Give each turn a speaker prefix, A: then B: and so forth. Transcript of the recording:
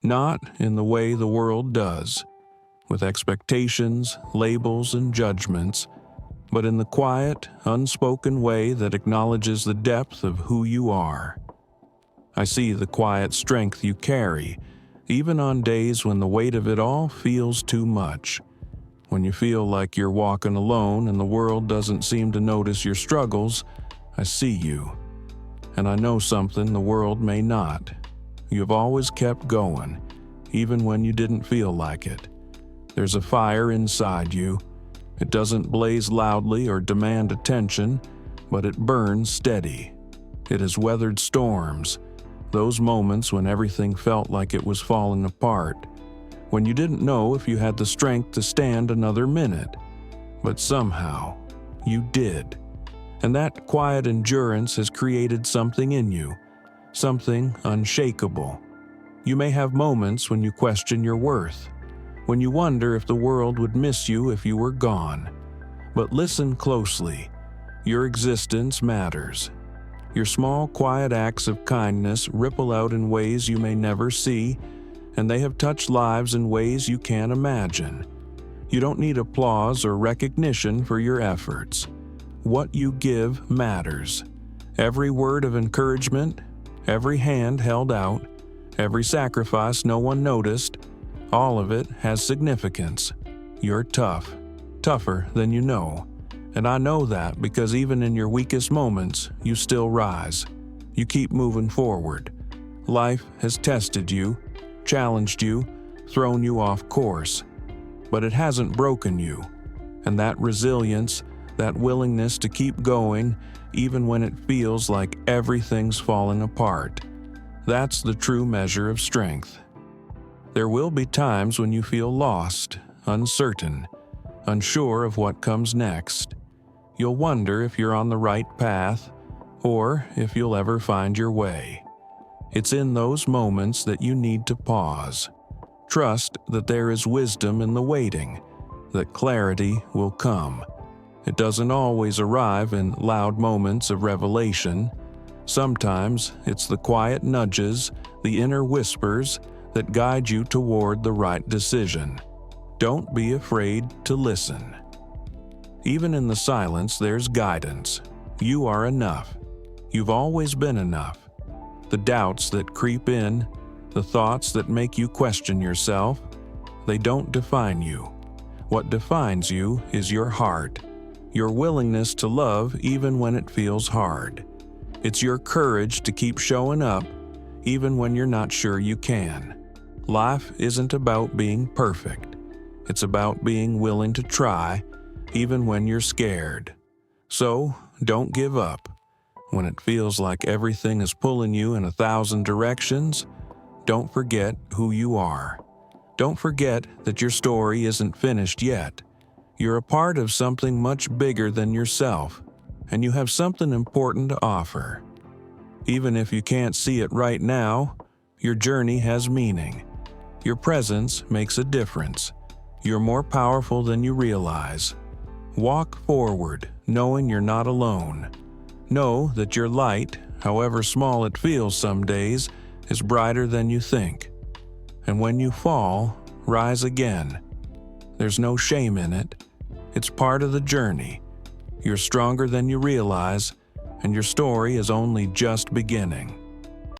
A: Not in the way the world does, with expectations, labels, and judgments, but in the quiet, unspoken way that acknowledges the depth of who you are. I see the quiet strength you carry, even on days when the weight of it all feels too much. When you feel like you're walking alone and the world doesn't seem to notice your struggles, I see you. And I know something the world may not. You've always kept going, even when you didn't feel like it. There's a fire inside you. It doesn't blaze loudly or demand attention, but it burns steady. It has weathered storms, those moments when everything felt like it was falling apart, when you didn't know if you had the strength to stand another minute. But somehow, you did. And that quiet endurance has created something in you, something unshakable. You may have moments when you question your worth, when you wonder if the world would miss you if you were gone. But listen closely. Your existence matters. Your small, quiet acts of kindness ripple out in ways you may never see, and they have touched lives in ways you can't imagine. You don't need applause or recognition for your efforts. What you give matters. Every word of encouragement, every hand held out, every sacrifice no one noticed, all of it has significance. You're tough, tougher than you know. And I know that because even in your weakest moments, you still rise. You keep moving forward. Life has tested you, challenged you, thrown you off course. But it hasn't broken you. And that resilience, that willingness to keep going, even when it feels like everything's falling apart, that's the true measure of strength. There will be times when you feel lost, uncertain, unsure of what comes next. You'll wonder if you're on the right path, or if you'll ever find your way. It's in those moments that you need to pause. Trust that there is wisdom in the waiting, that clarity will come. It doesn't always arrive in loud moments of revelation. Sometimes it's the quiet nudges, the inner whispers that guide you toward the right decision. Don't be afraid to listen. Even in the silence, there's guidance. You are enough. You've always been enough. The doubts that creep in, the thoughts that make you question yourself, they don't define you. What defines you is your heart, your willingness to love even when it feels hard. It's your courage to keep showing up even when you're not sure you can. Life isn't about being perfect. It's about being willing to try even when you're scared. So, don't give up. When it feels like everything is pulling you in 1,000 directions, don't forget who you are. Don't forget that your story isn't finished yet. You're a part of something much bigger than yourself, and you have something important to offer. Even if you can't see it right now, your journey has meaning. Your presence makes a difference. You're more powerful than you realize. Walk forward, knowing you're not alone. Know that your light, however small it feels some days, is brighter than you think. And when you fall, rise again. There's no shame in it. It's part of the journey. You're stronger than you realize, and your story is only just beginning.